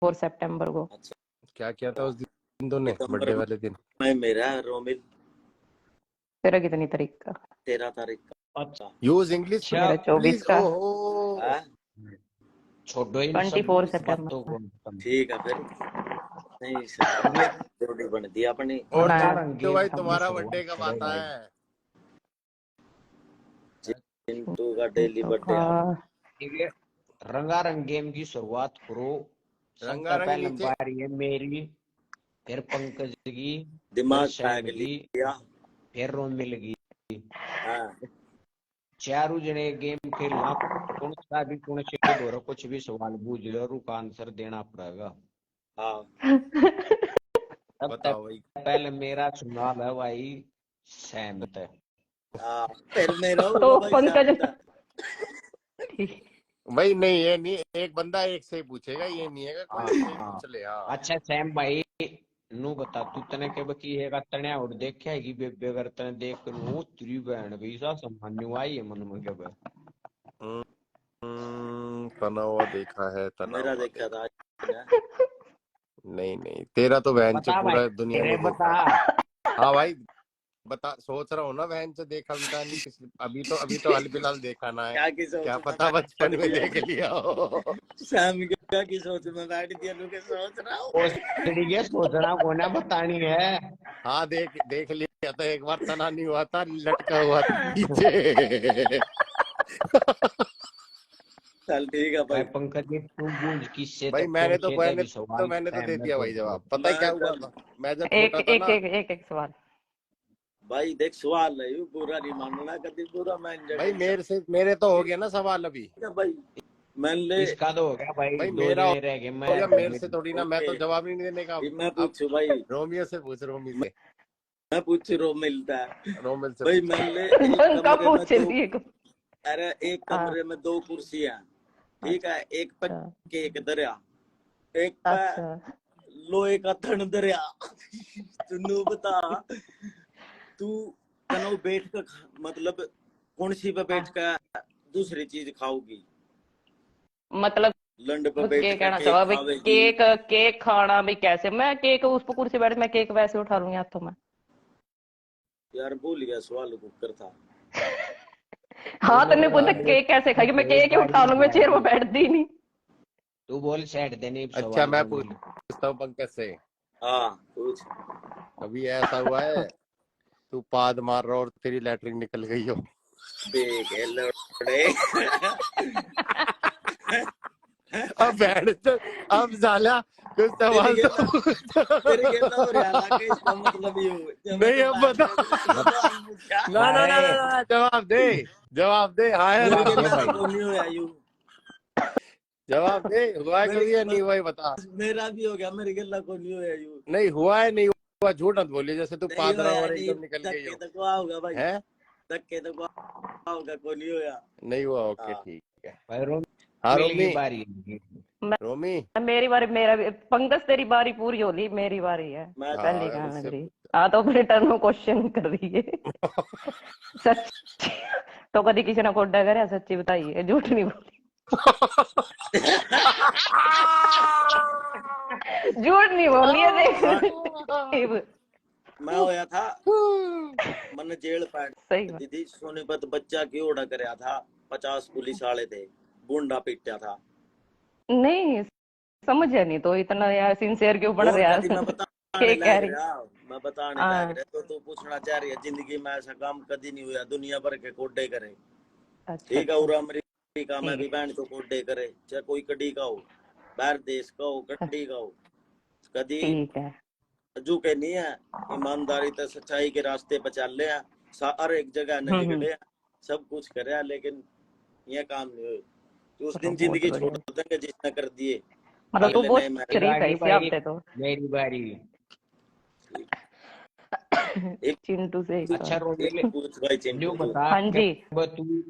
सितंबर को। अच्छा, क्या किया था उस दिन तूने बर्थडे वाले दिन? मैं मेरा रोमिल तेरा कितनी तारीख का? 13 तारीख का। अच्छा यूज इंग्लिश मेरा 24 प्लीज। का। ओहो हाँ, छोड़ो इन सब 24 बातों सितंबर। को। ठीक है फिर नहीं सर जोड़ी बन दी अपनी। और बनाया तो भाई था तुम्हारा हमने बर्थडे कब आता है? चिंटू का डेली बर्थडे का। ठीक है, रंगारंग गेम की शुरुआत करो। सबसे रंगारंग पहले नीचे बारी है मेरी, फिर पंकज की, फिर दिमाग सैम खा की, लिया। फिर रोमिल की। हाँ चारों जने गेम खेलना, कौन सा भी कौन से दो कुछ भी सवाल पूछ लो और उसका आंसर देना पड़ेगा। हाँ तब तक बताओ भाई। पहले मेरा सवाल है भाई सैम तक। हाँ फिर मेरा तो होगा भाई पंकज साहब। ठीक। भाई नहीं, ये नहीं, एक बंदा एक से ही पूछेगा, ये नहीं है कोई हाँ से ही हाँ। पूछ ले। हाँ अच्छा सैम भाई, नू बता तू तने के बकी है का तने और देखा है कि बेबे अगर तने देख कर वो तेरी बहन भी सा सम्मान आई है मन में के बे। तना हुआ देखा है, तना मेरा हुआ देखा देखा। था नहीं नहीं, तेरा तो बहन से बता भाई, पूरा दुनिया तेरे ने बता। देखा। हाँ भाई बता, सोच रहा हूँ ना बहन से देखा भी था नहीं किसी, अभी तो हाल फिलहाल देखा ना है। क्या की सोच क्या में पता बैठ बचपन में दिया। देख लिया हो। शाम क्या की सोच में बैठ दिया लोग सोच रहा हूँ। ओ तेरी सोचना को ना बतानी है। हाँ देख लिया था एक बार, तना नहीं हुआ था, लटका हुआ था पीछे। चल ठीक है भाई भाई। पंकज जी तू बूझ किससे भाई तक पहुंचे थे भी सवाल मैंने तो सैम दे में दिया भाई पूछो। जवाब। पता है क्या हुआ था? मैं जब एक छोटा था एक ना। एक एक एक सवाल। भाई देख सवाल है यू बुरा नहीं मानना कभी बुरा मान भाई जाएगा मेरे तो हो गया ना सवाल अभी। भाई मान ले। इसका तो हो गया भाई, भाई दो मेरा हो जने रह गए मैं गया, मेरे से थोड़ी ना, मैं ओके तो जवाब नहीं देने का। मैं अब पूछू भाई। रोमियो से पूछ, रोमी से। मैं पूछ रो मिलता है रोमिल से भाई। पूछ। मान ले एक कब कमरे में पूछ दो। रही है? अरे एक कमरे में दो कुर्सियां ठीक है। एक पे अच्छा केक दरिया, एक पे अच्छा। लोहे का थन दरिया। तू बता तू कनो बैठ कर मतलब कौन सी पे बैठ कर दूसरी चीज खाओगी? मतलब लंड पे बैठ के कर कहना केक चाहो भाई, खावेगी। केक केक खाना भी कैसे? मैं केक उस पर कुर्सी बैठ, मैं केक वैसे उठा लूंगी हाथों में। यार भूल गया सवाल कुकर था। हाँ तो नहीं पूछते केक कैसे खाएगी, मैं केक ही उठा लूंगी, मैं चेयर पर बैठती नहीं। तू बोल सेट देने अच्छा सवाल मैं रोमिल। पूछता हूँ पंकज से। हाँ कुछ कभी ऐसा हुआ है तू पाद मार रहा और तेरी लैटरिन निकल गई हो? देख ये लड़े। अब बैठ तो, अब साला कुछ सवाल तेरे गेला तो और याला के इसका मतलब ये हुआ नहीं अब बता। ना जवाब दे, जवाब दे। हाँ या मेरे ना? गेला तो कोनी होया यू। जवाब दे, हुआ है कभी या नहीं हुआ है बता। मेरा भी हो गया, मेरे गेला कोनी होया यू। नहीं हुआ है, नहीं हुआ, झूठ मत बोलिए जैसे तू नहीं पाद रहा होया और नहीं। एकदम निकल गई धक्के हो। तक होगा भाई, है धक्के तक होगा कोनी होया। नहीं हुआ? ओके हाँ। ठीक है। भाई रोमिल हाँ की रोमी, बारी है। रोमी। मेरी बारी, मेरा भी। पंकज तेरी बारी पूरी होली, मेरी बारी है मैं पहली हाँ कहने लग इससे रही। हाँ तो अपने टर्न में क्वेश्चन कर रही है। सच तो कभी किसी ने कोड्डा करे? सच्ची बताइए, झूठ नहीं बोली। झूठ नहीं बोली है देख। मैं होया था मन जेल पैट सही बात। दीदी सोनीपत बच्चा की ओढ़ा करया था। 50 पुलिस वाले थे, गुंडा पीटा था। नहीं समझे नहीं तो इतना यार सिंसियर क्यों बन और रहा कभी मैं है? बताने कह लग रही। रहा मैं बताने हाँ लग रहा तो तू पूछना चाह रही है जिंदगी में ऐसा काम कभी नहीं हुआ दुनिया भर के कोडे करे। अच्छा ठीक है अच्छा और अमेरिका में ठीक भी बैंड तो कोडे करे, चाहे कोई कड़ी का हो, बाहर देश का हो, है कड़ी का हो, कभी ठीक है। झुके नहीं है। ईमानदारी तो सच्चाई के रास्ते पर चल रहे हैं, हर एक जगह न हम्म। बिगड़े हैं, सब कुछ करे हैं, लेकिन ये काम नहीं हुए तो उस चलो दिन बहुत जिंदगी छोड़ बढ़िया। देंगे जिसने कर दिए। मतलब तू अगले बहुत नए मैं शरीफ है इस भाई हफ्ते तो। मेरी बारी। एक चिंटू से एक अच्छा सवाल। एक रोमिल पूछ भाई न्यू चिंटू तू। बता हाँ के जी। तू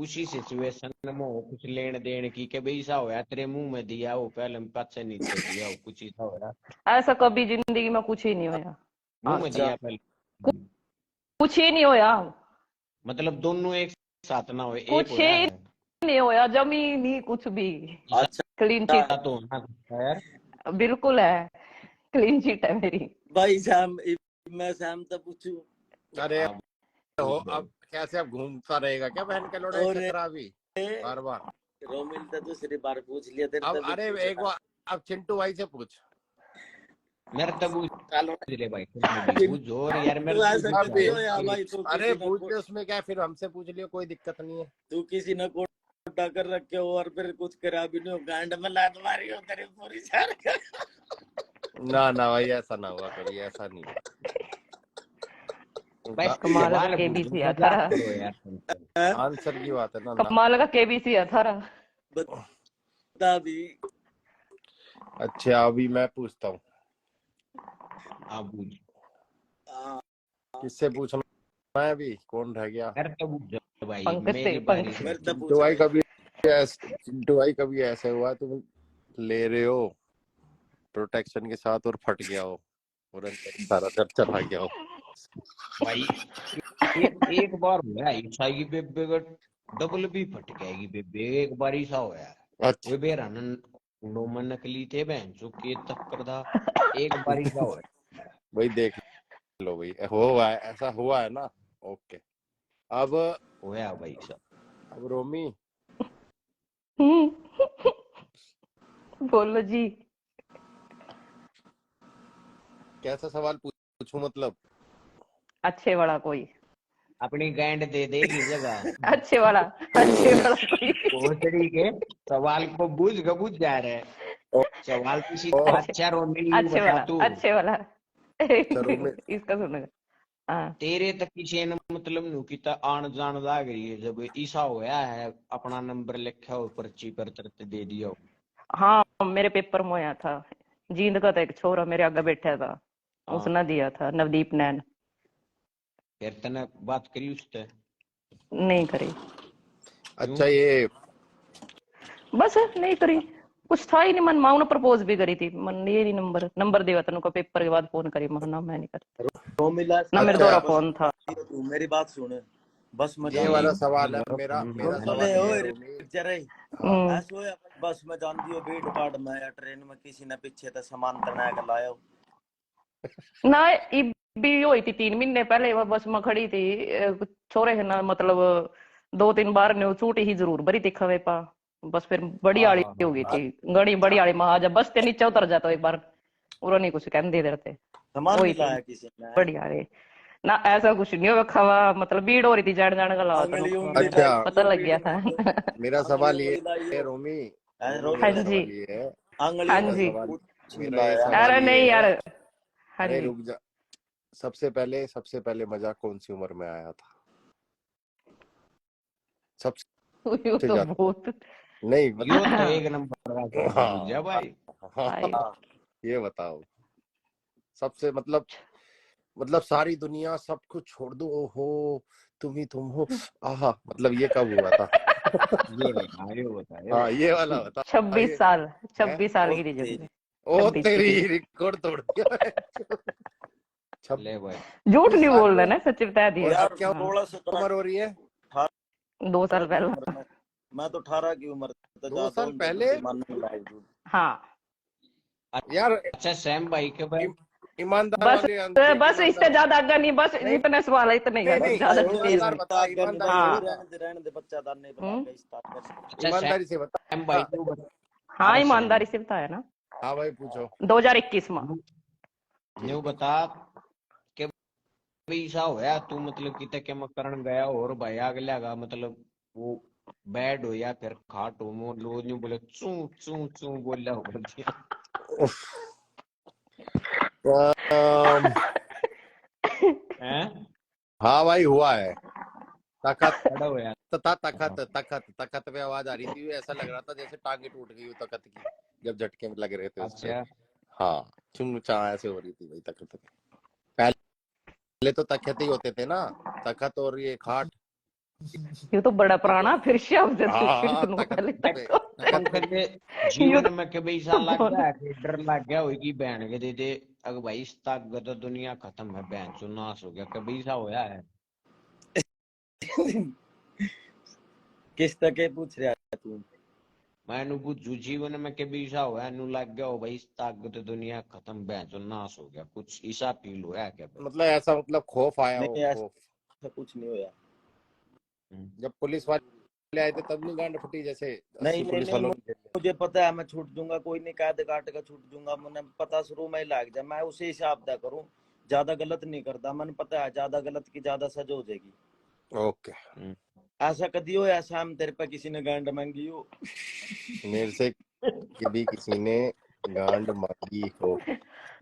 उसी सिचुएशन में हो कुछ लेन देन की के भाई ऐसा होया तेरे मुंह में दिया हो पहले पाछे नीचे दिया हो कुछ ऐसा होया ऐसा कभी जिंदगी में कुछ ही नहीं होया। मुंह में अच्छा दिया पहले। कुछ ही नहीं होया। मतलब दोनों एक साथ ना हो एक कुछ होया ही है। नहीं होया, जमी नहीं कुछ भी। अच्छा क्लीन ईसा चिट तो होना था यार। बिल्कुल है, क्लीन चिट है मेरी। भाई सैम, मैं सैम तो पूछूं। अरे आप हो, पूछ अब कैसे अब घूमता रहेगा क्या बहन के लोड़ा और चक्रा भी बार बार। रोमिल तो दूसरी बार पूछ लिया तेरे अब तो भी अरे पूछ एक बार अब चिंटू भाई से पूछ। मेरे तो पूछ चलो ले भाई, तुम भी पूछ और यार मेरे तू तो ऐसा पूछ अबे करती हो यार। या भाई, तू अरे किसी न पूछ ले, उसमें क्या है, फिर हमसे पूछ लियो, कोई दिक्कत नहीं है। तू किसी न कोटा कर रखे हो और फिर कुछ करा भी नहीं हो, गांड में लात मारी हो तेरी पूरी सार का। ना ना भाई ऐसा ना हुआ कभी, ऐसा नहीं हुआ। भाई कमाल का सवाल पूछ, केबीसी है मजाक थारा, करो यार तुम तो। आंसर की बात है ना ना। कमाल का केबीसी है थारा। बता भी। अच्छा अभी मैं पूछता हूँ। आप पूछ, हाँ, किससे पूछना है अभी, कौन रह गया। मेरे तो पूछ भाई, पंकज से, मेरी बारी पंकज। से मेरे तो चिंटू पूछ भाई भाई। कभी चिंटू भाई कभी ऐसे हुआ तुम ले रहे हो प्रोटेक्शन के साथ और फट गया हो और अंदर सारा दर्द चला गया हो। भाई। एक बार हुआ ईसा की बेबे का डबल भी फट गएगी बेबे, एक बार ईसा हुआ। अच्छा वे बेरा नो मन नकली थे बहन जो के चक्कर था, एक बार ईसा हुआ। भाई देख लो भाई, हुआ है, ऐसा हुआ है ना। ओके अब होया भाई सब। अब रोमी बोलो जी। कैसा सवाल पूछूं मतलब। अच्छे वाला कोई, अपनी गांड दे देगी जगह अच्छे वाला, अच्छे वाला कोई। कोचड़ी के सवाल को बुझ जा रहे। ओ, सवाल तो ओ, सीधा अच्छा रोमिल यूं अच्छे बता वाला, तू, अच्छे वाला। अच्छा रोमी इसका सुनेगा। हाँ तेरे तक किसी ने मतलब नु की आन जान लाग रही है जब ईसा होया है, अपना नंबर लिखा हो पर्ची पर तरत दे दिया हो। हाँ, मेरे पेपर में होया था। जींद का था एक छोरा मेरे आगे बैठा था, हाँ उसने दिया था, नवदीप नैन। फिर तने बात करी उससे नहीं करी, क्यों? अच्छा ये बस नहीं करी। कुछ था ही नहीं मन, माँ ने प्रपोज भी करी थी, मन ये नहीं, नंबर नंबर देवा तेन को पेपर के बाद फोन करी, मैं ना मैं नहीं करती, रोमिल ना मेरे अच्छा दोरा बस फोन था। तू मेरी बात सुन। बस में ये ये जान वाला दियो। सवाल है मेरा मेरा फोन मेरा है अबे सवाल ये है ओए रोमी। चरे हाँ ऐसो है, बस में जान दियो भीड़ भाड़ में या ट्रेन में किसी ने पीछे तो सामान तना के लायो। ना भी हुई थी 3 महीने पहले, वह बस में खड़ी थी, छोरे है ना, मतलब 2-3 बार ने छूटी ही जरूर बरी दिखा वे पा। बस फिर बड़ी हाँ आड़ी हाँ हो हाँ गई हाँ। थी, गड़ी बड़ी आड़ी में जब बस से नीचे उतर जाता एक बार, उन्होंने नहीं कुछ कहने दे देते। सामान वही नहीं थी लाया किसी ने। बड़ी आड़ी। ना ऐसा कुछ नहीं हो खावा, मतलब भीड़ हो रही थी, जान जाने का लगा था, आंगली उंगली अच्छा लाई पता हो लग भीड़ गया था। में तो। मेरा आंगली सवाल ये उंगली लाई है हो। रोमी। रोमी हाँ मेरा रोमिल जी, सवाल ये है। आंगली हाँ मेरा जी। उंगली सवाल कुछ नहीं मेरा ये लाया। सवाल अरे ये नहीं यार। है। हाँ अरे जी। रुक जा। सबसे पहले मजा कौन सी उम्र में आया था यू सबसे तो ज्यादा। बहुत। नहीं यो मतलब तो एक नंबर का सवाल पूछ हाँ जा भाई। हाय। हाँ, ये बताओ सबसे मतलब सारी दुनिया सब कुछ छोड़ दो, ओहो तुम हो, आहा, मतलब ये कब हुआ था। ये बता ये हाँ ये बता। वाला बता। 26 ये साल, है 26 साल ओ की थी जब मैं। तेरी ओ 26 की तेरी थी। रिकॉर्ड तोड़ दिया है। ले भाई, झूठ 26 नहीं साल बोल रहा में। ना, सच बता दिया। और अब यार क्या हाँ, 16-17 उम्र हो रही है। 2 साल की पहला। उम्र में, मैं तो 18 की उम्र तो 2 साल जाता हूँ पहले। बुद्धि मानने लायक। हाँ यार अच्छा सैम भाई के भाई, ईमानदार बस, वाले आंसर, बस ईमानदार इससे ज्यादा आगे नहीं, बस नहीं इतने सवाल है, इतने ही नहीं आगे, नहीं ज्यादा भाई डिटेल ईमानदार नहीं। बता, ईमानदारी से भाई हाँ। बता, रहने दे बच्चा नहीं हम्म। बताएगा इस बात कर। अच्छा ईमानदारी से सैम बता। भाई तू बता। हाँ, अरे सैम ईमानदारी से बताया ना। हाँ भाई पूछो। 2021 में। न्यू बता के भाई ऐसा होया तू मतलब कि तक मैं करण गया और भाई अगला का मतलब वो बेड हो या फिर खाट हो, मो लो न्यू बोले चू चू चू बोला हो कर दिया अम, हैं, हाँ भाई हुआ है। तखत खड़ा होया। तथा तखत तखत तखत पे आवाज आ रही थी, ऐसा लग रहा था जैसे टांगे टूट गई हो तखत की, जब झटके में लग रहे थे उस पे। अच्छा हाँ चुमचा ऐसे हो रही थी भाई तखत पे। पहले तो तखत ही होते थे ना, तखत और ये खाट। ये तो बड़ा पुराना फिर शब्द है, फिर हाँ सुनो तखत पहले पे, तक। तखत पे। पंकज ये जीवन में कभी ऐसा लग तो गया है कि डर लग गया होगी बहन के दे दे अगर भाई इस तक तो दुनिया खत्म है, बहन चो नाश हो गया, कभी ऐसा होया है? किस तक के पूछ रहा है तू? मैंने पूछू जीवन में कभी ऐसा हुआ नु लग गया हो भाई इस ताकत दुनिया खत्म भैंचो नाश हो गया, कुछ ऐसा फील हुआ है क्या भाई? मतलब ऐसा मतलब खौफ आया हो, नहीं खौफ? ऐसा कुछ नहीं हुआ। जब पुलिस वाले आए थे तब नहीं गांड फटी जैसे नहीं 80 नहीं पुलिस नहीं, वालों ने? मुझे पता है मैं छूट दूंगा, कोई नहीं कैद काट के छूट दूंगा। मैंने पता शुरू में ही लाग जा, मैं उसी हिसाब से करूं, ज्यादा गलत नहीं करता। मैंने पता है ज्यादा गलत की ज्यादा सजा हो जाएगी। ओके। ऐसा कदी हो ऐसा हम तेरे पे किसी ने गांड मांगी हो? मेरे से कभी किसी ने गांड मांगी हो?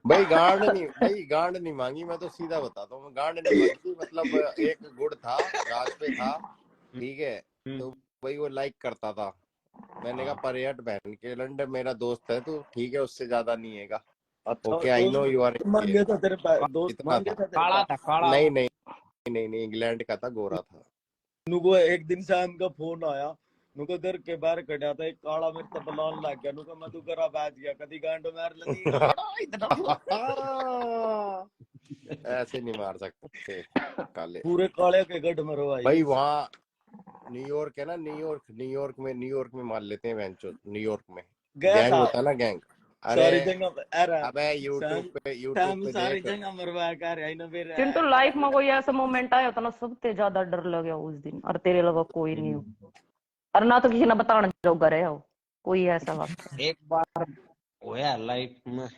भाई गांड नहीं मांगी, मैं तो सीधा बताता हूँ, गांड नहीं मांगी। मतलब एक गुड़ था, घास पे था, ठीक है, तो भाई वो लाइक करता था। मैंने कहा परियट बहन के लंड, मेरा दोस्त है तू, ठीक है, उससे ज्यादा नहीं है। अच्छा okay, I know you are मांगे था तेरे पे दोस्त, इतना मांगे था। था तेरे काला पे? था काला। नहीं नहीं नहीं नहीं, इंग्लैंड का था, गोरा था। नुको एक दिन शाम का फोन आया, नुको घर के बाहर खड़ा था, एक काला मेरे तो बुलाने लग गया। नुको मैं तू करा बैठ गया, कदी गांड मार लगी इतना ऐसे नहीं मार सकते काले पूरे काले के गढ़ में रो आई। भाई। वहाँ न्यूयॉर्क है ना, न्यूयॉर्क में मार लेते हैं बेंचो। न्यूयॉर्क में गया गैंग था होता है ना, गैंग। सारी अरे जगह पे। अरे अबे यूट्यूब शाम पे सारी देख। जगह मरवा कर आई ना फिर। चिंटू लाइफ में कोई ऐसा मोमेंट आया होता ना सबसे ज्यादा डर लगे उस दिन, और तेरे लगा कोई नहीं हो, और ना तो किसी ने बताना जोगा रहे हो कोई ऐसा वाक्य? एक बार होया लाइफ में,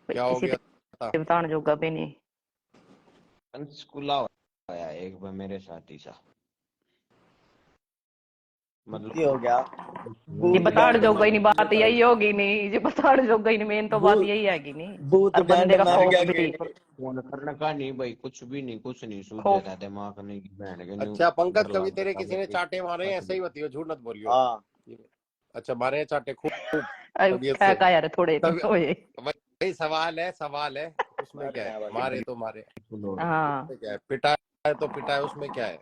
क्या हो किसी गया था? ने बताना जोगा भी नहीं। पंचकुला होया एक बार मेरे साथ ही सा, की हो गया ये भूत बताड़ गांड जोगा ही नहीं, मार बात यही होगी नहीं, ये बताड़ जोगा ही नहीं, मेन तो बात भूत यही आएगी नहीं। भूत और बंदे गांड का मार खौफ गया भी, कि फोन करने का नहीं भाई, कुछ नहीं सूझ खौफ। जाता दिमाग नहीं की बहन के न्यू अच्छा पंकज, डर कभी लग तेरे जाता किसी ने भाई। चाटे मारे हैं? ऐसे ही बताइयो, झूठ मत बोलियो। हाँ अच्छा, मारे हैं चाटे खूब तबीयत क्या से? क्या यार थोड़े तब होए। भाई सवाल है उसमें क्या है? मारे तो मारे, हाँ उसमें क्या है? पिटा है तो पिटा है, उसमें क्या है?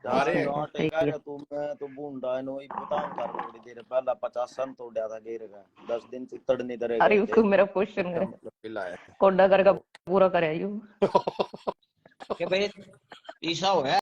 मारे हैं। नौ सही टेका है। रे तू, मैं तो बूंदा है नो ही बताऊं कर थोड़ी देर पहला 50 सन तोड़ा था गिर गया, 10 दिन चित्तड़ नहीं धरे अरे गए थे। उसको मेरा क्वेश्चन इसका है, मतलब पिला है। कोडा कर का पूरा करे यू। कि भाई ऐसा होया